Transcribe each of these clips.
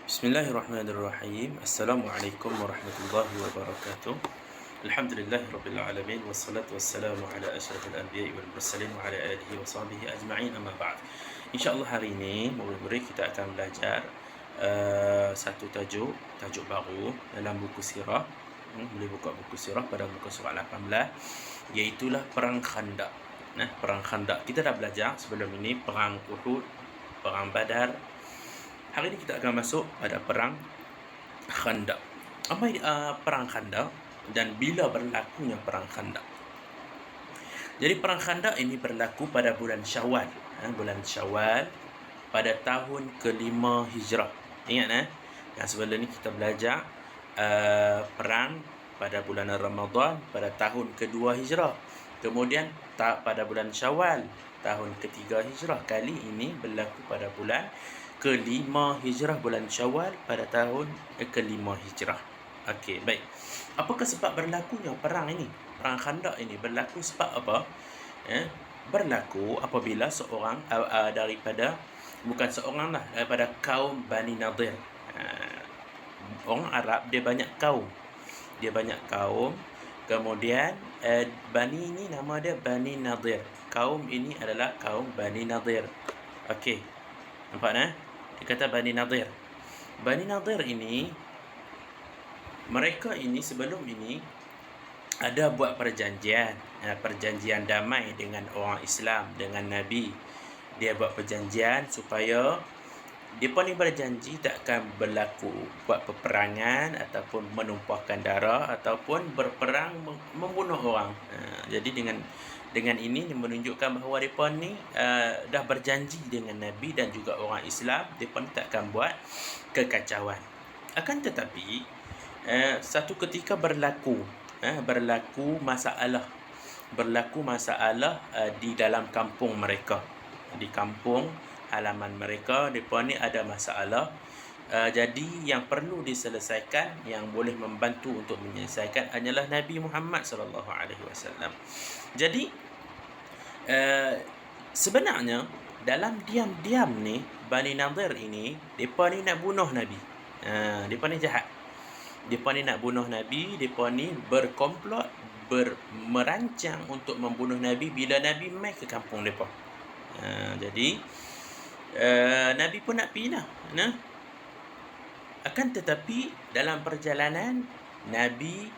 Bismillahirrahmanirrahim. Assalamualaikum warahmatullahi wabarakatuh. Alhamdulillah rabbil alamin wassalatu wassalamu ala asyrafil anbiya'i wal mursalin wa ala alihi wa sahbihi ajma'in, amma ba'd. InsyaAllah hari ini murid-murid kita akan belajar satu tajuk baru dalam buku sirah. Boleh buka buku sirah pada muka surat 18, iaitulah Perang Khandaq. Perang Khandaq kita dah belajar sebelum ini, Perang Uhud, Perang Badar. Hari ini kita akan masuk pada Perang Khandaq. Apa Perang Khandaq dan bila berlakunya Perang Khandaq? Jadi Perang Khandaq ini berlaku pada bulan Syawal. Bulan Syawal pada tahun ke-5 Hijrah. Ingat yang sebelum ni kita belajar perang pada bulan Ramadan pada tahun ke-2 Hijrah. Kemudian pada bulan Syawal tahun ke-3 Hijrah. Kali ini berlaku pada bulan ke-5 Hijrah, bulan Syawal pada tahun ke-5 Hijrah. Okey, baik. Apakah sebab berlakunya perang ini? Perang Khandaq ini berlaku sebab apa? Berlaku apabila seorang daripada kaum Bani Nadir. Orang Arab dia banyak kaum. Kemudian Bani ini nama dia Bani Nadir. Kaum ini adalah kaum Bani Nadir. Okey. Nampak Dia kata Bani Nadir. Bani Nadir ini, mereka ini sebelum ini ada buat perjanjian damai dengan orang Islam, dengan Nabi. Dia buat perjanjian supaya mereka ni berjanji tak akan berlaku buat peperangan ataupun menumpahkan darah ataupun berperang membunuh orang. Jadi dengan ini menunjukkan bahawa mereka ni dah berjanji dengan Nabi dan juga orang Islam, mereka ni tak akan buat kekacauan. Akan tetapi satu ketika berlaku masalah di dalam kampung mereka. Di kampung halaman mereka, mereka ni ada masalah. Jadi yang perlu diselesaikan, yang boleh membantu untuk menyelesaikan hanyalah Nabi Muhammad sallallahu alaihi wasallam. Jadi sebenarnya dalam diam-diam ni Bani Nadir ini, mereka ni nak bunuh Nabi. Mereka ni jahat. Mereka ni nak bunuh Nabi. Mereka ni berkomplot, merancang untuk membunuh Nabi bila Nabi mai ke kampung mereka. Jadi Nabi pun nak pergi Akan tetapi dalam perjalanan Nabi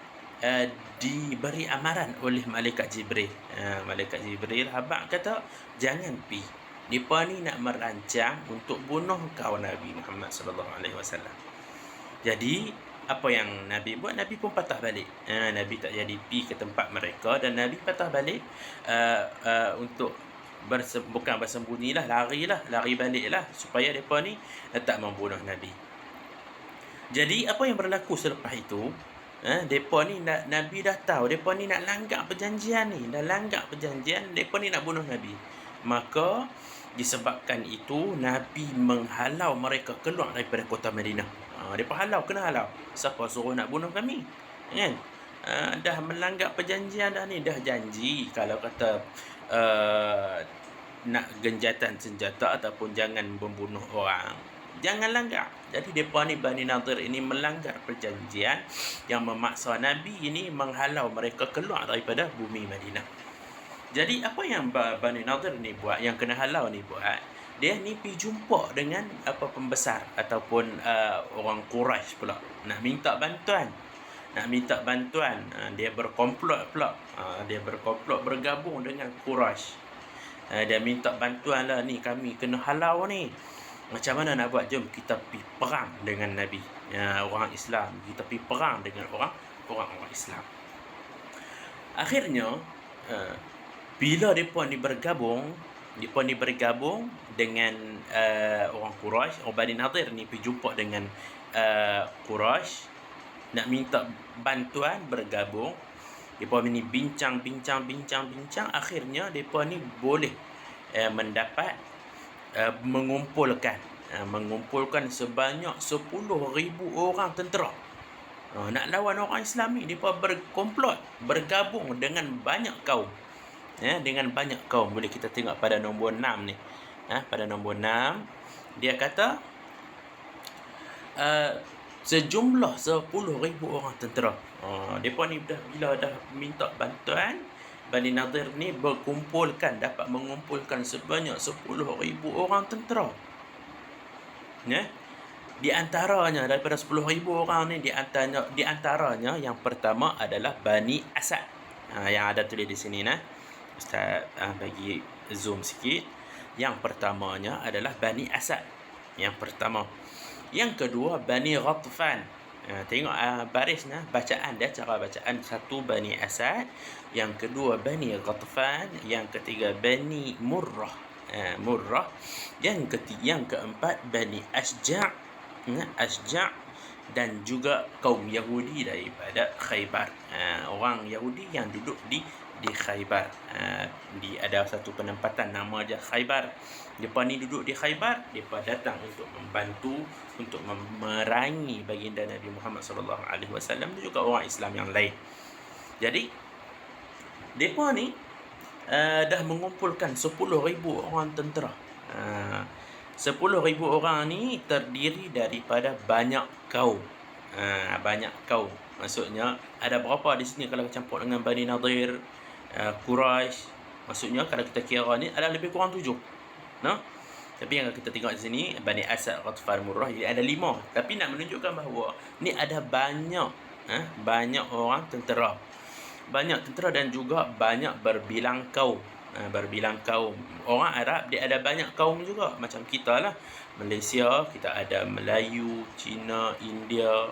diberi amaran oleh Malaikat Jibril. Malaikat Jibril habaq kata jangan pergi. Mereka ni nak merancang untuk bunuh kau Nabi Muhammad sallallahu alaihi wasallam. Jadi apa yang Nabi buat? Nabi pun patah balik. Nabi tak jadi pergi ke tempat mereka dan Nabi patah balik untuk bukan bersembunyilah, lari baliklah supaya mereka ni tak membunuh Nabi. Jadi apa yang berlaku selepas itu? Mereka ni Nabi dah tahu mereka ni nak langgar perjanjian ni. Mereka ni nak bunuh Nabi. Maka disebabkan itu Nabi menghalau mereka keluar daripada kota Madinah. Mereka kena halau. Siapa suruh nak bunuh kami? Kan? Dah melanggar perjanjian dah ni. Dah janji kalau kata nak genjatan senjata ataupun jangan membunuh orang, jangan langgar. Jadi mereka ni Bani Nadir ini melanggar perjanjian yang memaksa Nabi ini menghalau mereka keluar daripada bumi Madinah. Jadi apa yang Bani Nadir ni buat, yang kena halau ni buat, dia ni pergi jumpa dengan pembesar ataupun orang Quraisy pula, nak minta bantuan. Dia berkomplot pula. Dia berkomplot bergabung dengan Quraisy. Dia minta bantuan lah, ni kami kena halau ni. Macam mana nak buat? Jom kita pergi perang dengan Nabi, orang Islam. Kita pergi perang dengan orang Islam. Akhirnya bila mereka ni bergabung dengan orang Quraisy, orang Bani Nadir ni pergi jumpa dengan Quraisy nak minta bantuan bergabung. Mereka ni bincang. Akhirnya mereka ni boleh mendapat mengumpulkan sebanyak 10,000 orang tentera. Nak lawan orang Islam ni. Mereka berkomplot, bergabung dengan banyak kaum. Boleh kita tengok pada nombor 6 ni. Pada nombor 6 dia kata sejumlah 10,000 orang tentera. Mereka ni bila dah minta bantuan, Bani Nadir ni dapat mengumpulkan sebanyak 10,000 orang tentera. Ya? Di antaranya daripada 10,000 orang ni, di antaranya yang pertama adalah Bani Asad. Yang ada tulis di sini nah. Ustaz bagi zoom sikit. Yang pertamanya adalah Bani Asad. Yang pertama. Yang kedua Bani Ghatfan. Tengok baris nah, bacaan dia, cara bacaan. Satu Bani Asad, yang kedua Bani Ghatfan, yang ketiga Bani Murrah. Murrah. Yang keempat Bani Asja' dan juga kaum Yahudi daripada Khaybar. Orang Yahudi yang duduk di Khaybar. Ada satu penempatan nama dia Khaybar. Mereka ni duduk di Khaybar, mereka datang untuk membantu, untuk memerangi baginda Nabi Muhammad sallallahu alaihi wasallam dan juga orang Islam yang lain. Jadi mereka ni dah mengumpulkan 10,000 orang tentera. 10,000 orang ni terdiri daripada banyak kaum. Banyak kaum. Maksudnya ada berapa di sini kalau campur dengan Bani Nadir, Quraisy. Maksudnya kalau kita kira ni ada lebih kurang 7. Tapi yang kita tengok di sini Bani Asad, Ghatfan, Murrah, jadi ada 5. Tapi nak menunjukkan bahawa ni ada banyak orang tentera. Banyak tentera dan juga banyak berbilang kaum. Orang Arab dia ada banyak kaum juga, macam kita lah. Malaysia kita ada Melayu, Cina, India,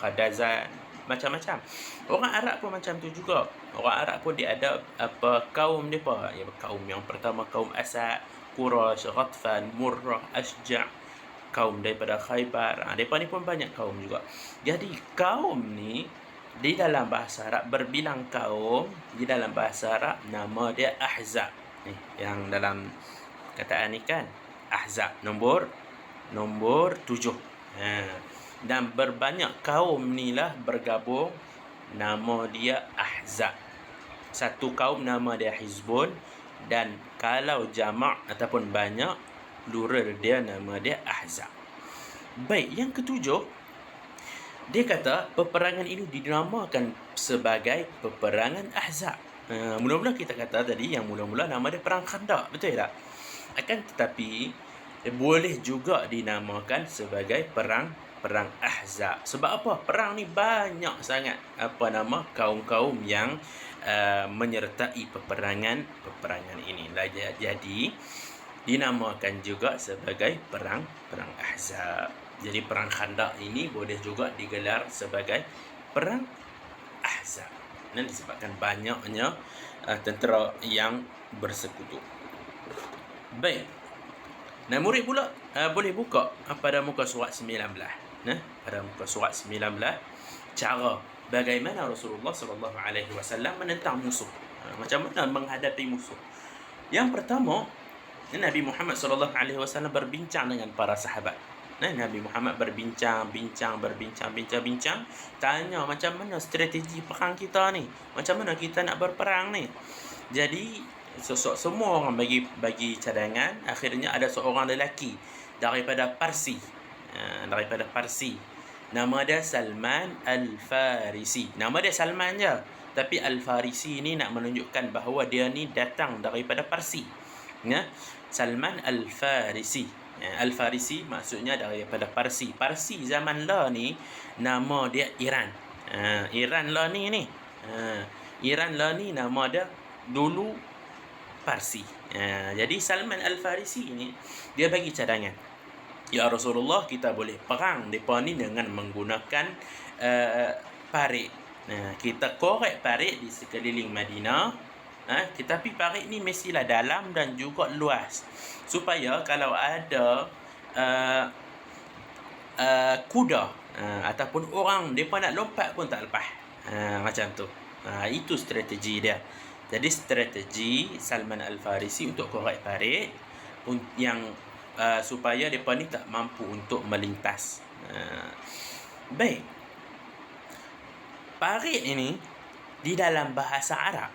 Khadazan, macam-macam. Orang Arab pun macam tu juga. Orang Arab pun dia ada kaum depa. Kaum yang pertama kaum Asad, Quraisy, Ghatfan, Murrah, Asja', kaum daripada Khaybar. Mereka ni pun banyak kaum juga. Jadi kaum ni di dalam bahasa Arab, berbilang kaum di dalam bahasa Arab nama dia Ahzab. Yang dalam kataan ni kan Ahzab nombor 7. Dan berbanyak kaum ni lah bergabung, nama dia Ahzab. Satu kaum nama dia Hizbun, dan kalau jamak ataupun banyak, plural dia nama dia Ahzab. Baik, yang ketujuh, dia kata peperangan ini dinamakan sebagai peperangan Ahzab. Mula-mula kita kata tadi yang mula-mula nama dia perang Khandaq, betul tak? Akan tetapi boleh juga dinamakan sebagai perang Ahzab. Sebab apa? Perang ni banyak sangat kaum-kaum yang menyertai peperangan ini. Jadi dinamakan juga sebagai perang Ahzab. Jadi perang Khandaq ini boleh juga digelar sebagai perang Ahzab. Dan disebabkan banyaknya tentera yang bersekutu. Baik. Nah, murid pula boleh buka pada muka surat 19. Pada muka surat 19 cara bagaimana Rasulullah sallallahu alaihi wasallam menentang musuh. Macam mana menghadapi musuh. Yang pertama, Nabi Muhammad sallallahu alaihi wasallam berbincang dengan para sahabat. Nabi Muhammad berbincang, tanya macam mana strategi perang kita ni, macam mana kita nak berperang ni. Jadi semua orang bagi cadangan. Akhirnya ada seorang lelaki daripada Parsi. Nama dia Salman Al-Farisi. Nama dia Salman je, tapi Al-Farisi ni nak menunjukkan bahawa dia ni datang daripada Parsi. Salman Al-Farisi. Al-Farisi maksudnya daripada Parsi. Parsi zaman lah ni nama dia Iran. Iran lah ni. Iran lah ni nama dia dulu Parsi. Jadi Salman Al-Farisi ni dia bagi cadangan. Ya Rasulullah, kita boleh perang mereka ni dengan menggunakan parit. Kita korek parit di sekeliling Madinah. Tetapi parit ni mestilah dalam dan juga luas, supaya kalau ada kuda ataupun orang mereka nak lompat pun tak lepas. Macam tu. Itu strategi dia. Jadi strategi Salman Al-Farisi untuk korek parit yang supaya mereka ni tak mampu untuk melintas. Baik. Parit ini di dalam bahasa Arab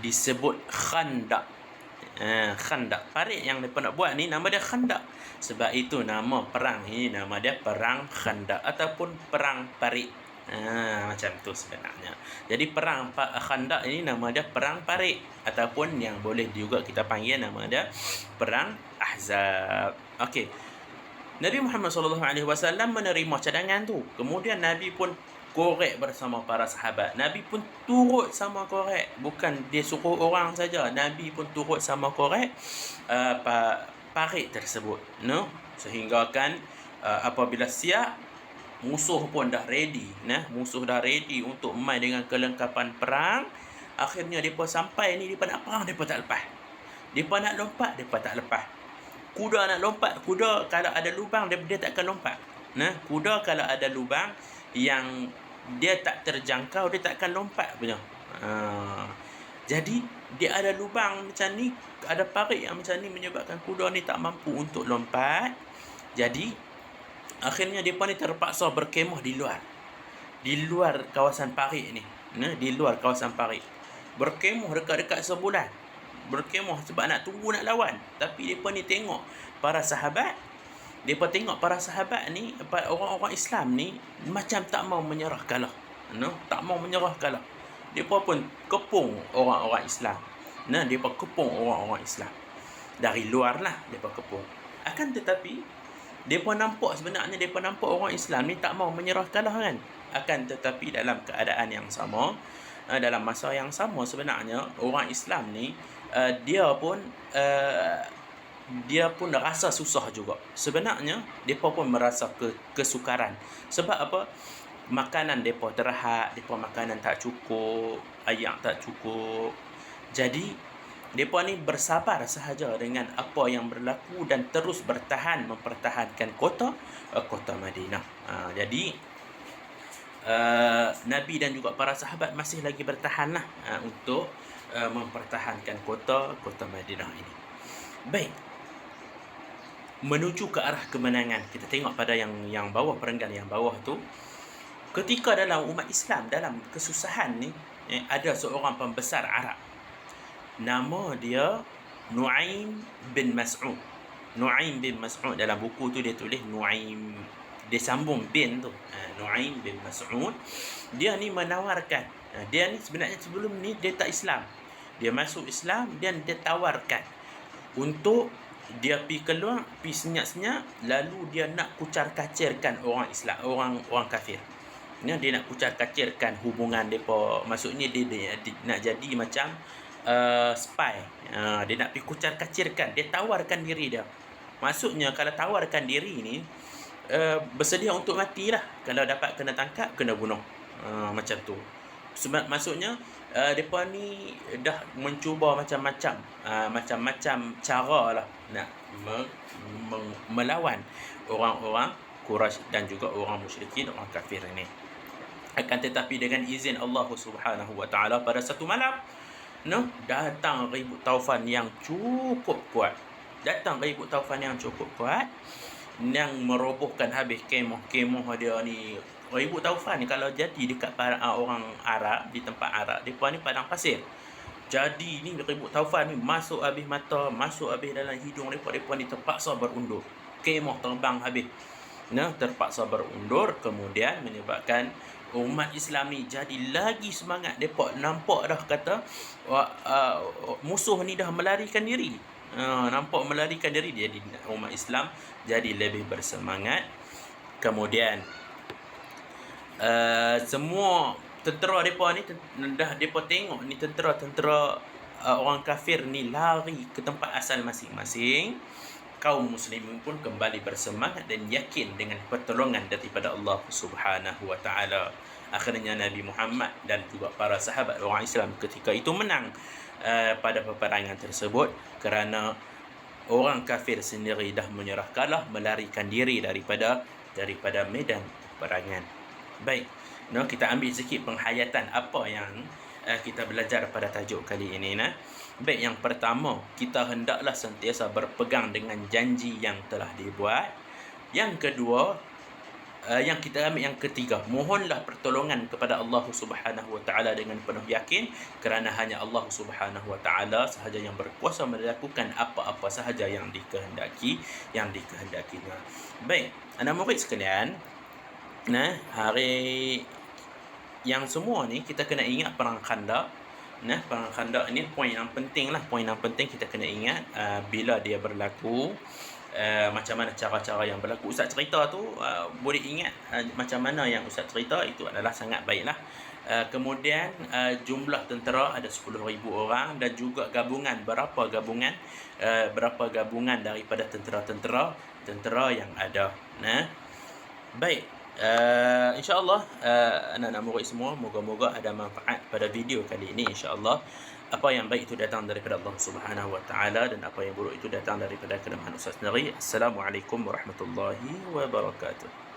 disebut khandaq. Khandaq. Parit yang mereka nak buat ni nama dia Khandaq. Sebab itu nama perang ini nama dia Perang Khandaq ataupun Perang Parit. Macam tu sebenarnya. Jadi perang Khandaq ini nama dia Perang Parit ataupun yang boleh juga kita panggil nama dia Perang Ahzab. Okey. Nabi Muhammad SAW menerima cadangan tu. Kemudian Nabi pun korek bersama para sahabat. Nabi pun turut sama korek. Bukan dia suruh orang saja. Nabi pun turut sama korek parit tersebut. No? Sehingga kan apabila siap, musuh pun dah ready. Musuh dah ready untuk main dengan kelengkapan perang. Akhirnya mereka sampai ni, mereka nak perang, mereka tak lepas. Mereka nak lompat, mereka tak lepas. Kuda nak lompat, kuda kalau ada lubang dia takkan lompat. Kuda kalau ada lubang yang dia tak terjangkau, dia takkan lompat punya. Jadi dia ada lubang macam ni, ada parit yang macam ni menyebabkan kuda ni tak mampu untuk lompat. Jadi akhirnya depa ni terpaksa berkemah di luar kawasan parit ni. Di luar kawasan parit. Berkemah dekat-dekat sebulan. Berkemah sebab nak tunggu nak lawan. Tapi mereka ni tengok para sahabat. Mereka tengok para sahabat ni, orang-orang Islam ni macam tak mau menyerah kalah. Tak mau menyerah kalah. Mereka pun kepung orang-orang Islam. Mereka kepung orang-orang Islam. Dari luar lah mereka kepung. Akan tetapi mereka nampak orang Islam ni tak mau menyerah kalah kan. Akan tetapi dalam keadaan yang sama, dalam masa yang sama sebenarnya orang Islam ni dia pun rasa susah juga. Sebenarnya depa pun merasa kesukaran. Sebab apa? Makanan depa terhad, depa makanan tak cukup, air tak cukup. Jadi depa ni bersabar sahaja dengan apa yang berlaku dan terus bertahan mempertahankan kota Madinah. Jadi Nabi dan juga para sahabat masih lagi bertahanlah untuk mempertahankan kota Madinah ini. Baik. Menuju ke arah kemenangan. Kita tengok pada yang bawah, perenggan yang bawah tu. Ketika dalam umat Islam dalam kesusahan ni, ada seorang pembesar Arab. Nama dia Nu'aim bin Mas'ud. Nu'aim bin Mas'ud, dalam buku tu dia tulis Nu'aim, dia sambung bin tu. Nu'aim bin Mas'ud. Dia ni menawarkan. Dia ni sebenarnya sebelum ni dia tak Islam. Dia masuk Islam dan dia tawarkan untuk dia pergi keluar, pergi senyap-senyap, lalu dia nak kucar-kacirkan orang Islam, orang kafir. Dia nak kucar-kacirkan hubungan depa. Maksudnya dia nak jadi macam spy. Dia nak pergi kucar-kacirkan. Dia tawarkan diri dia. Maksudnya kalau tawarkan diri ni bersedia untuk matilah. Kalau dapat kena tangkap, kena bunuh. Macam tu. Sebab maksudnya mereka ni dah mencuba macam-macam cara lah nak melawan orang-orang Quraisy dan juga orang musyrikin, orang kafir ini. Akan tetapi dengan izin Allah Subhanahu wa taala, pada satu malam datang ribut taufan yang cukup kuat. Yang merobohkan habis kemah dia ni. Ribut taufan ni kalau jadi dekat orang Arab, di tempat Arab, mereka ni padang pasir. Jadi ni ribut taufan ni masuk habis mata, masuk habis dalam hidung mereka ni terpaksa berundur. Kemah terbang habis. Terpaksa berundur, kemudian menyebabkan umat Islam ni jadi lagi semangat. Mereka nampak dah kata musuh ni dah melarikan diri. Nampak melarikan diri, jadi umat Islam jadi lebih bersemangat. Kemudian semua tentera mereka ni dah mereka tengok ni tentera orang kafir ni lari ke tempat asal masing-masing. Kaum muslimin pun kembali bersemangat dan yakin dengan pertolongan daripada Allah Subhanahu wa taala. Akhirnya Nabi Muhammad dan juga para sahabat orang Islam ketika itu menang pada peperangan tersebut, kerana orang kafir sendiri dah menyerah kalah, melarikan diri daripada medan peperangan. Baik, kita ambil sikit penghayatan apa yang kita belajar pada tajuk kali ini. Baik, yang pertama, kita hendaklah sentiasa berpegang dengan janji yang telah dibuat. Yang kedua, yang kita ambil yang ketiga, mohonlah pertolongan kepada Allah Subhanahu wa taala dengan penuh yakin, kerana hanya Allah Subhanahu wa taala sahaja yang berkuasa melakukan apa-apa sahaja yang dikehendakinya. Baik, anak murid sekalian, hari yang semua ni kita kena ingat perang Khandaq. Perang Khandaq ni poin yang penting kita kena ingat bila dia berlaku. Macam mana cara-cara yang berlaku. Ustaz cerita tu boleh ingat macam mana yang Ustaz cerita, itu adalah sangat baiklah. Kemudian jumlah tentera ada 10,000 orang, dan juga gabungan, berapa gabungan daripada tentera yang ada. Baik, insya-Allah anak-anak murid semua, moga-moga ada manfaat pada video kali ini insya-Allah. Apa yang baik itu datang daripada Allah Subhanahu wa taala, dan apa yang buruk itu datang daripada kelemahan Ustaz sendiri. Assalamualaikum warahmatullahi wabarakatuh.